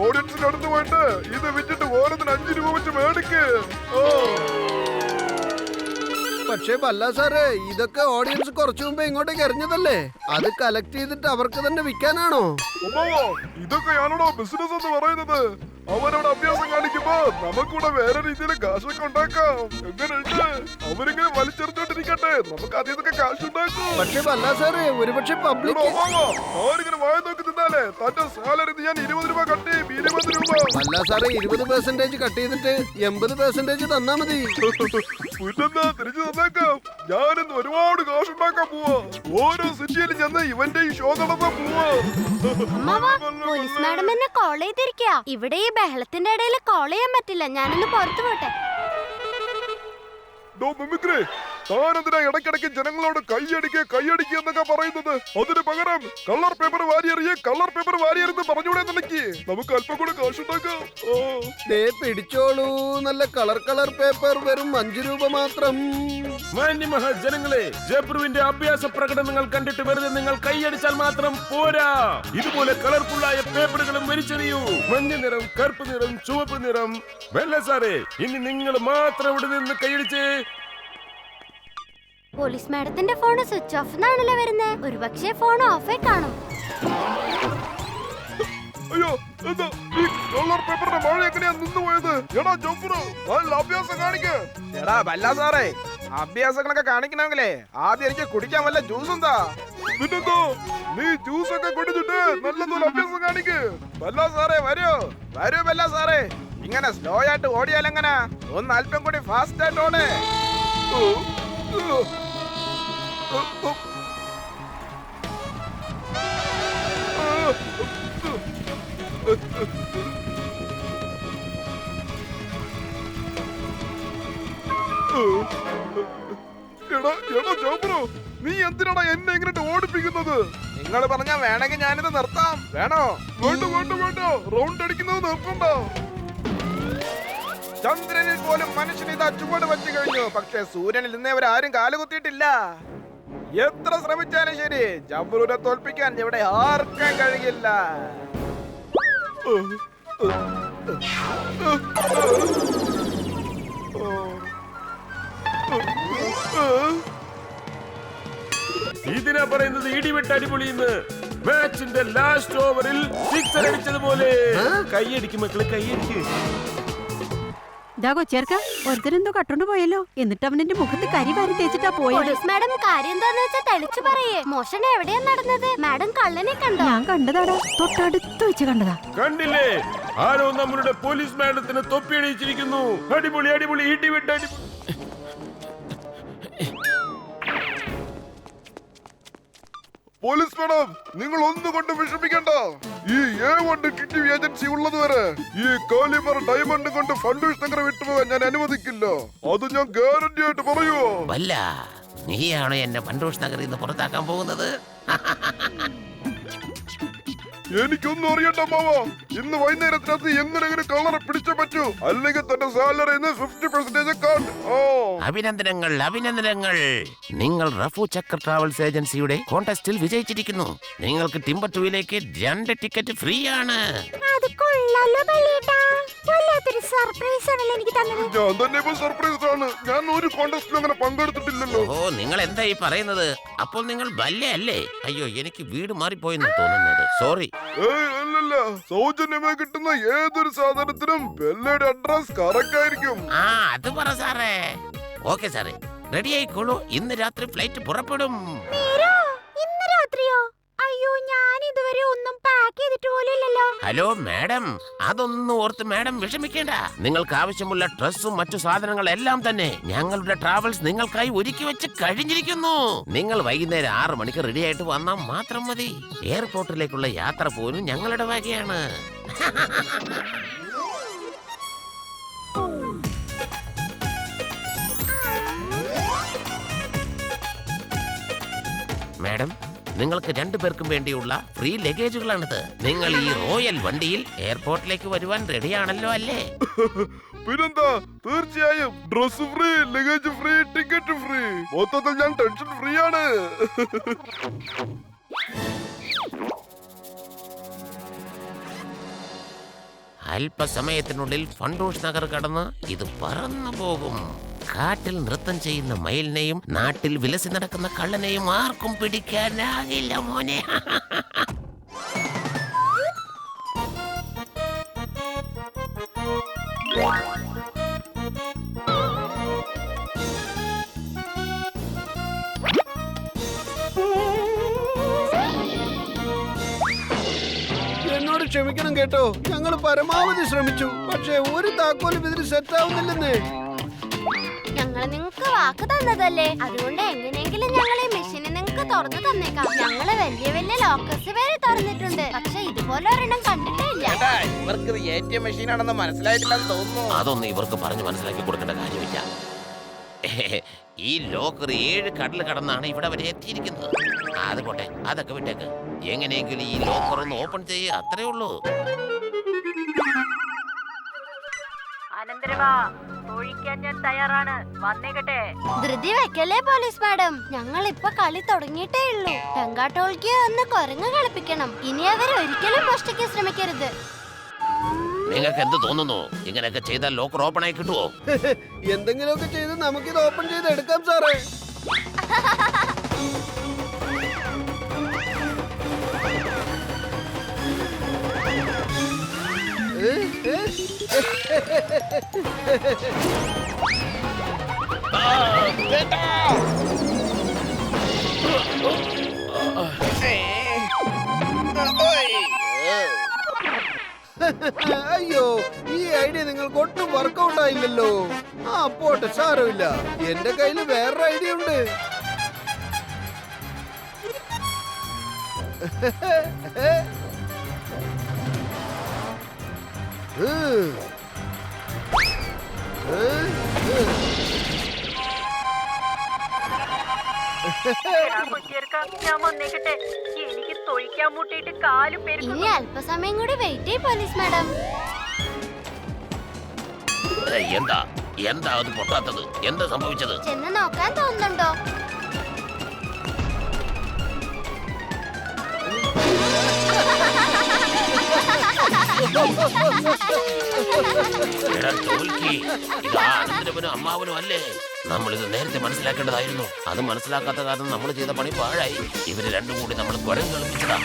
ഓഡിയൻസിന്റെ അടുത്ത് പോയിട്ട് ഇത് വിറ്റിട്ട് ഓരോന്നിന് 5 രൂപ വെച്ച് മേടിക്ക്. പക്ഷേ ബല്ല സാറേ, ഇതൊക്കെ ഓഡിയൻസ് കുറച്ചു മുമ്പ് ഇങ്ങോട്ടേക്ക് എറിഞ്ഞതല്ലേ? അത് കളക്ട് ചെയ്തിട്ട് അവർക്ക് തന്നെ വിൽക്കാനാണോ? ഇതൊക്കെയാണോ ബിസിനസ് എന്ന് പറയുന്നത്? അവനോട് അഭ്യാസം കാണിക്കുമ്പോ നമുക്കൂടെ വേറെ രീതിയിൽ കാശൊക്കെ ഉണ്ടാക്കാം. എങ്ങനെയുണ്ട്? അവരിങ്ങനെ വലിച്ചെറിഞ്ഞോണ്ടിരിക്കട്ടെ, നമുക്ക് അതിൽ നിന്നൊക്കെ കാശുണ്ടാക്കും. പക്ഷേ ബല്ല സാറേ, ഒരുപക്ഷെ പബ്ലിക് അവരിങ്ങനെ വായ നോക്കി നിന്നാലേ തന്റെ സാലറി ഞാൻ 20 രൂപ കട്ട് ചെയ്യും. 20 രൂപ ബല്ല സാറേ, 20% കട്ട് ചെയ്തിട്ട് 80% തന്നാ മതി. പിന്നെന്താ, തിരിച്ചു തന്നേക്കാം. ഞാനിന്ന് ഒരുപാട് കാശുണ്ടാക്കാൻ പോവാ. ഓരോ സിറ്റിയിലും ചെന്ന് ഇവന്റെ ഈ ഷോ നടത്താൻ പോവാ. പോലീസ് മാഡം എന്നെ കോൾ ചെയ്തിരിക്കുക. ഇവിടെ ഈ ബഹളത്തിന്റെ ഇടയിൽ കോൾ ചെയ്യാൻ പറ്റില്ല. ഞാനൊന്ന് പുറത്തു പോട്ടെ. താനെന്തിനാ ഇടയ്ക്കിടയ്ക്ക് ജനങ്ങളോട് കൈയടിക്കുക എന്നൊക്കെ പറയുന്നത്? അതിന് പകരം കളർ പേപ്പർ വാരിയെറിയെന്ന് പറഞ്ഞൂടെ നിനക്ക്? നമുക്ക് അല്പം കൂടെ കാശുണ്ടാക്കാം. പിടിച്ചോളൂ, നല്ല കളർ പേപ്പർ, വെറും 5 രൂപ മാത്രം. മാന്യമഹാജനങ്ങളെ, ജബ്രുവിന്റെ അഭ്യാസ പ്രകടനങ്ങൾ കണ്ടിട്ട് വെറുതെ നിങ്ങൾ കൈയടിച്ചാൽ മാത്രം പോരാ. ഇതുപോലെ കളർഫുള്ളായ പേപ്പറുകളും വലിച്ചെറിയൂ. മഞ്ഞ നിറം, കറുപ്പ് നിറം, ചുവപ്പ് നിറം. വെള്ള സാറേ, ഇനി നിങ്ങൾ മാത്രം ഇവിടെ നിന്ന് കൈയടിച്ചേ. പോലീസ് മാഡത്തിന്റെ ഫോൺ സ്വിച്ച് ഓഫ് എന്നാണല്ലോ വരുന്നത്. ഒരുപക്ഷെ ഫോൺ ഓഫേ കാണും. അയ്യോ, എന്താ ഈ കളർ പേപ്പറിന്റെ മഴ എങ്ങനെയാ നിന്ന് പോയത്? എടാ ജോഫ്രു, നല്ല അഭ്യാസം കാണിക്ക്. എടാ ബല്ല സാറേ, അഭ്യാസങ്ങളൊക്കെ കാണിക്കണമെങ്കിലേ ആദ്യം എനിക്ക് കുടിക്കാൻ വല്ല ജ്യൂസ് എന്താ? പിന്നെന്തോ, നീ ജ്യൂസ് ഒക്കെ കുടിച്ചിട്ട് നല്ലതുപോലെ അഭ്യാസം കാണിക്ക്. ബല്ല സാറേ വരൂ ബല്ല സാറേ. ഇങ്ങനെ സ്ലോ ആയിട്ട് ഓടിയാലെങ്ങനെ? ഒന്ന് അല്പം കൂടി ഫാസ്റ്റ് ആയിട്ട് ഓടേ. നീ എന്തിനാടാ എന്നെ എങ്ങനെ ഓടിപ്പിക്കുന്നത്? നിങ്ങൾ പറഞ്ഞാ വേണമെങ്കിൽ ഞാനിത് നിർത്താം. വേണോ? വേണ്ട, റൗണ്ട് അടിക്കുന്നത് നിർത്തണ്ട. ചന്ദ്രനിൽ പോലും മനുഷ്യൻ ഇതാ ചുവട് വെച്ചു കഴിഞ്ഞു. പക്ഷെ സൂര്യനിൽ ഇന്നേവരാരും കാലുകുത്തിയിട്ടില്ല. എത്ര ശ്രമിച്ചാലും ശരി, ജബ്രുവിനെ തോൽപ്പിക്കാൻ ഇവിടെ ആർക്കും കഴിയില്ല. ഇതിനാ പറയുന്നത് ഇടിവിട്ട് അടിപൊളിന്ന്. മാച്ചിന്റെ ലാസ്റ്റ് ഓവറിൽ സിക്സർ അടിച്ചതുപോലെ. കൈയടിക്കും മക്കളെ, കൈയടിക്ക്. കൊച്ചേർക്ക ഒരുത്തരെന്തോ കട്ടോണ്ട് പോയല്ലോ. എന്നിട്ട് അവന്റെ മുഖത്ത് കരി വാരി തേച്ചിട്ടാ പോയത്. പോലീസ് മാഡം കാര്യം എന്താന്ന് വെച്ചാ തെളിച്ചു പറയേ. മോഷണം എവിടെയാ നടന്നത്? മാഡം കള്ളനെ കണ്ടോ? ഞാൻ കണ്ടതാടാ, തൊട്ടടുത്ത് വെച്ച് കണ്ടതാ. കണ്ടില്ലേ, ആരോ നമ്മളുടെ പോലീസ് മാഡത്തിന് തൊപ്പി അണിയിച്ചിരിക്കുന്നു. അടിപൊളി ഇടിവിട്ട് അടിപൊളി. പോലീസ് മാഡം, നിങ്ങൾ ഒന്നുകൊണ്ട് വിഷമിക്കണ്ട. ഈ A1 ഡിറ്റക്റ്റീവ് ഏജൻസി ഉള്ളതുവരെ ഈ കാലിമർ ഡയമണ്ട് കൊണ്ട് ഫണ്ടൂഷ് നഗർ വിട്ടുപോകാൻ ഞാൻ അനുവദിക്കില്ല. അത് ഞാൻ ഗ്യാരണ്ടി ആയിട്ട് പറയുമോ? വല്ല നീയാണോ എന്നെ ഫണ്ടൂഷ് നഗറിൽ നിന്ന് പുറത്താക്കാൻ പോകുന്നത്? എനിക്കൊന്നും അറിയണ്ട മാവ. ഇന്ന് വൈകുന്നേരത്തിനകത്ത് എങ്ങനെ കളറെ പിടിച്ചേ പറ്റൂ. അല്ലെങ്കിൽ തന്റെ സാലറി 50% കട്ട്. അഭിനന്ദനങ്ങൾ. നിങ്ങൾ റഫു ചക്ര ട്രാവൽസ് ഏജൻസിയുടെ കോൺടെസ്റ്റിൽ വിജയിച്ചിരിക്കുന്നു. നിങ്ങൾക്ക് ടിംബർ 2ലേക്ക് 2 ടിക്കറ്റ് ഫ്രീ ആണ്. അത് കൊള്ളാലോ ബല്ലേട്ടാ. വല്ലാത്തൊരു സർപ്രൈസ് ആണല്ലോ എനിക്ക് തന്നത്. ഞാൻ തന്നെ ഇപ്പോ സർപ്രൈസ്ഡ് ആണ്. ഞാൻ ഒരു കോൺടെസ്റ്റിലും അങ്ങനെ പങ്കെടുത്തിട്ടില്ലല്ലോ. ഓ, നിങ്ങൾ എന്തായി പറയുന്നത്? അപ്പോൾ നിങ്ങൾ ബല്ലയല്ലേ? അയ്യോ, എനിക്ക് വീട് മാറിപ്പോയെന്ന് തോന്നുന്നത്. സോറി. അല്ലല്ല, സൗജന്യമായി കിട്ടുന്ന ഏതൊരു സാധനത്തിനും ബെല്ലയുടെ അഡ്രസ് കറക്റ്റ് ആയിരിക്കും. അത് പറ സാറേ. ഓക്കെ സാറേ, റെഡി ആയിക്കോളൂ. ഇന്ന് രാത്രി ഫ്ലൈറ്റ് പുറപ്പെടും. ഇന്ന് രാത്രിയോ? അയ്യോ, ഞാൻ ഇതുവരെ ഒന്നും പാക്ക് ചെയ്തിട്ട് പോലില്ലല്ലോ. ഹലോ മാഡം, അതൊന്നും ഓർത്ത് മാഡം വിഷമിക്കേണ്ട. നിങ്ങൾക്ക് ആവശ്യമുള്ള ഡ്രസ്സും മറ്റു സാധനങ്ങളെല്ലാം തന്നെ ഞങ്ങളുടെ ട്രാവൽസ് നിങ്ങൾക്കായി ഒരുക്കി വെച്ച് കഴിഞ്ഞിരിക്കുന്നു. നിങ്ങൾ വൈകുന്നേരം 6 മണിക്ക് റെഡി ആയിട്ട് വന്നാൽ മാത്രം മതി. എയർപോർട്ടിലേക്കുള്ള യാത്ര പോലും ഞങ്ങളുടെ വകയാണ്. മാഡം, നിങ്ങൾക്ക് 2 പേർക്കും വേണ്ടിയുള്ള ഫ്രീ ലഗേജുകളാണിത്. നിങ്ങൾ ഈ റോയൽ വണ്ടിയിൽ എയർപോർട്ടിലേക്ക് വരുവാൻ റെഡിയാണല്ലോ അല്ലേ? പിന്നെന്താ, തീർച്ചയായും dress free, luggage free, ticket free. മൊത്തത്തിൽ ഞാൻ ടെൻഷൻ ഫ്രീ ആണ്. അല്പസമയത്തിനുള്ളിൽ ഫണ്ടൂഷ് നഗർ കടന്ന് ഇത് പറന്നു പോകും. കാട്ടിൽ നൃത്തം ചെയ്യുന്ന മയിലിനെയും നാട്ടിൽ വിലസി നടക്കുന്ന കള്ളനെയും ആർക്കും പിടിക്കാനാകില്ല മോനെ. എന്നോട് ക്ഷമിക്കണം കേട്ടോ, ഞങ്ങൾ പരമാവധി ശ്രമിച്ചു. പക്ഷെ ഒരു താക്കോലും ഇതിന് സെറ്റ് ആവുന്നില്ലെന്നേ. ഞങ്ങൾ നിങ്ങൾക്ക് വാക്ക് തന്നതല്ലേ, അതുകൊണ്ട് എങ്ങനെയെങ്കിലും ഞങ്ങൾ ഈ മെഷീന് നിങ്ങൾക്ക് തുറന്നു തന്നേക്കാം. ഞങ്ങള് വലിയ വലിയ ലോക്കർസ് വരെ തുറന്നിട്ടുണ്ട്, പക്ഷെ ഇതുപോലെ ഒരെണ്ണം കണ്ടിട്ടേ ഇല്ല. ഇവർക്ക് ഇത് ATM മെഷീനാണെന്ന് മനസ്സിലായിട്ടില്ലെന്ന് തോന്നുന്നു. അതൊന്നും ഇവർക്ക് പറഞ്ഞു മനസ്സിലാക്കി കൊടുക്കേണ്ട കാര്യമില്ല. ഈ ലോക്കർ 7 കടൽ കടന്നാണ് ഇവിടെ വരെ എത്തിയിരിക്കുന്നത്. അത് പോട്ടെ, അതൊക്കെ വിട്ടേക്ക്. എങ്ങനെയെങ്കിലും ഈ ലോക്കർ ഒന്ന് ഓപ്പൺ ചെയ്യുക, അത്രേ ഉള്ളൂ. ഞാൻ തയ്യാറാണ്, വന്നേക്കട്ടെ. ധൃതി വെക്കല്ലേ പോലീസ് മാഡം, ഞങ്ങൾ ഇപ്പൊ കളി തുടങ്ങിയിട്ടേ ഉള്ളൂ. ടെങ്കാട്ടോൾക്ക് ഒന്ന് കുരങ്ങ് കളിപ്പിക്കണം. ഇനി അവർ ഒരിക്കലും മോഷ്ടിക്കാൻ ശ്രമിക്കരുത്. നിങ്ങൾക്ക് എന്ത് തോന്നുന്നു? ഇങ്ങനെയൊക്കെ ചെയ്താൽ ലോക്കർ ഓപ്പൺ ആയി കിട്ടുമോ? എന്തെങ്കിലുമൊക്കെ ചെയ്ത് നമുക്കിത് ഓപ്പൺ ചെയ്ത് എടുക്കാം സാറേ. അയ്യോ, ഈ ഐഡിയ നിങ്ങൾക്ക് ഒട്ടും വർക്കൗട്ട് ആയില്ലല്ലോ. ആ പോട്ടെ, സാരമില്ല. എന്റെ കയ്യിൽ വേറൊരു ഐഡിയ ഉണ്ട്. ഞാൻ വന്നേക്കട്ടെ. എനിക്ക് തൊഴിക്കാൻ മുട്ടിയിട്ട് കാലും പേര്. ഇനി അല്പസമയം കൂടി വെയിറ്റ് ചെയ്യ് പോലീസ് മാഡം. എന്താ എന്താ അത് പൊട്ടാത്തത്? എന്താ സംഭവിച്ചത്? ചെന്ന് നോക്കാൻ തോന്നുന്നുണ്ടോ? അമ്മാവനും അല്ലേ? നമ്മളിത് നേരത്തെ മനസ്സിലാക്കേണ്ടതായിരുന്നു. അത് മനസ്സിലാക്കാത്ത കാരണം നമ്മൾ ചെയ്ത പണി പാഴായി. ഇവര് രണ്ടും കൂടി നമ്മൾ കുരം കളിപ്പിച്ചതാ.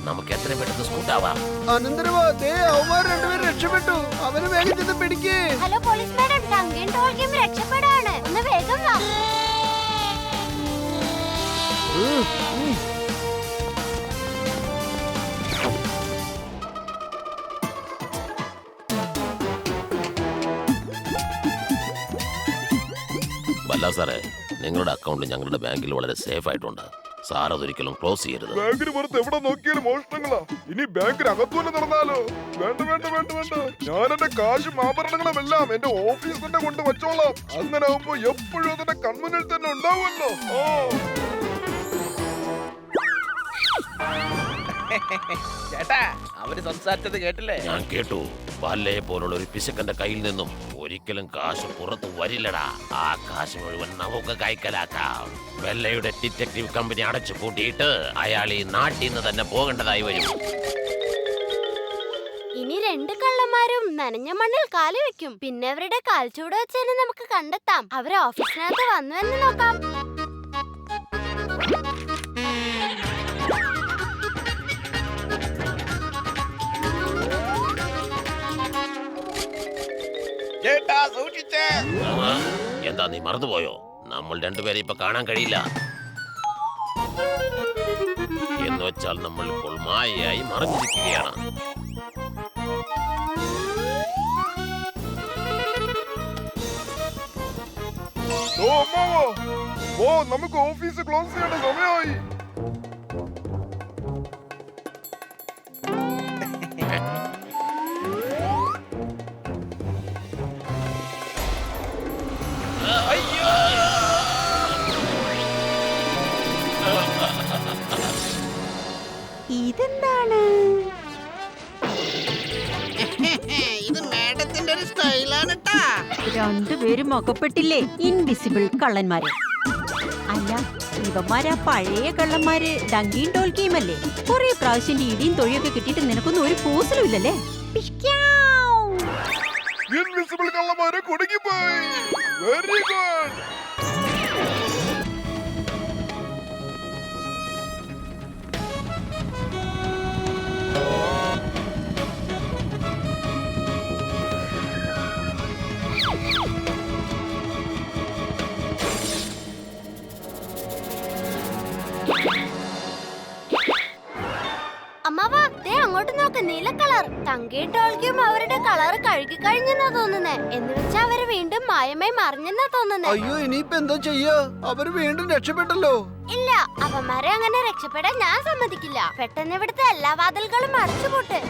നമുക്ക് എത്രയും പെട്ടെന്ന് സ്കൂട്ടാവാം. അവന്മാർ രണ്ടുപേരും രക്ഷപ്പെട്ടു. അവന് വേഗം ചെന്ന് പിടിക്കേ. ഹലോ പോലീസ് മാഡം, ഡങ്കിൻ ടോൾക്കിയും രക്ഷപ്പെടാണ്. ഒന്ന് വേഗം വാ. അല്ല സാറേ, നിങ്ങളുടെ അക്കൗണ്ട് ഞങ്ങളുടെ ബാങ്കിൽ വളരെ സേഫ് ആയിട്ടുണ്ട്. സാർ അതൊരിക്കലും ക്ലോസ് ചെയ്യരുത്. ബാങ്കിന് പുറത്ത് എവിടെ നോക്കിയാലും മോഷണങ്ങളാ. ഇനി ബാങ്കിന് അകത്തുപോലെ നടന്നാലോ? വേണ്ട വേണ്ട വേണ്ട വേണ്ട. ഞാൻ എന്റെ കാശും ആഭരണങ്ങളും എല്ലാം എന്റെ ഓഫീസ് തന്നെ കൊണ്ട് വെച്ചോളാം. അങ്ങനെ ആവുമ്പോ എപ്പോഴും അതിന്റെ കൺമുന്നിൽ തന്നെ ഉണ്ടാവുമല്ലോ. ചേട്ടാ, അവര് സംസാരിച്ചത് കേട്ടില്ലേ? ഞാൻ കേട്ടു. ബാലയെ പോലുള്ള ഒരു പിശുക്കന്റെ കയ്യിൽ നിന്നും ഒരിക്കലും കാശ് പുറത്തു വരില്ലടാ. ആ കാശ് മുഴുവൻ നമുക്ക് കൈക്കലാക്കാം. വെള്ളയുടെ ഡിറ്റക്റ്റീവ് കമ്പനി അടച്ചു കൂട്ടിയിട്ട് അയാൾ ഈ നാട്ടിൽ നിന്ന് തന്നെ പോകേണ്ടതായി വരും. ഇനി 2 കള്ളന്മാരും നനഞ്ഞ മണ്ണിൽ കാല് വെക്കും. പിന്നെ അവരുടെ കാൽച്ചൂട് വെച്ച് നമുക്ക് കണ്ടെത്താം. അവര് ഓഫീസിനകത്ത് വന്നുവെന്ന് നോക്കാം. ചേട്ടാ, സൂക്ഷിച്ചേ. എന്താ നീ മറന്നുപോയോ? നമ്മൾ രണ്ടുപേരെ ഇപ്പൊ കാണാൻ കഴിയില്ല. എന്ന് വെച്ചാൽ നമ്മൾ ഇപ്പോൾ മായയായി മറിഞ്ഞിരിക്കുകയാണ്. നമുക്ക് ഓഫീസ് ക്ലോസ് ചെയ്യേണ്ട സമയമായി. ഇതെന്താണ്? ഇത് മാഡത്തിന്റെ ഒരു സ്റ്റൈലാണ്. രണ്ടുപേരും മുഖപ്പെട്ടില്ലേ, ഇൻവിസിബിൾ കള്ളന്മാര്. അല്ല, ഇവന്മാരാ പഴയ കള്ളന്മാര് ഡങ്കിയും ടോൾക്കിയും അല്ലേ? കുറെ പ്രാവശ്യം ഇടിയും തൊഴിയൊക്കെ കിട്ടിയിട്ട് നിനക്കൊന്നും ഒരു പൂസലും ഇല്ലല്ലേ? പിഷ്ക്യാവ്. ഇൻവിസിബിൾ കള്ളന്മാരെ കുടുങ്ങിപ്പോയി. Very good. അമ്മാവാ ദേ അങ്ങോട്ട് നോക്ക്, നീല കളർ. തങ്കയും ടോൾക്കിയും അവരുടെ കളർ കഴുകി കഴിഞ്ഞെന്നാ തോന്നുന്നേ. എന്ന് വെച്ചാ അവര് വീണ്ടും മായമായി മറിഞ്ഞെന്നാ തോന്നുന്നേ. അയ്യോ ഇനിയിപ്പോ എന്താ ചെയ്യാ? അവര് വീണ്ടും രക്ഷപ്പെട്ടല്ലോ. ഇല്ല, അവന്മാരെ അങ്ങനെ രക്ഷപ്പെടാൻ ഞാൻ സമ്മതിക്കില്ല. പെട്ടെന്ന് ഇവിടുത്തെ എല്ലാ വാതിലുകളും അടച്ചുപൂട്ട്.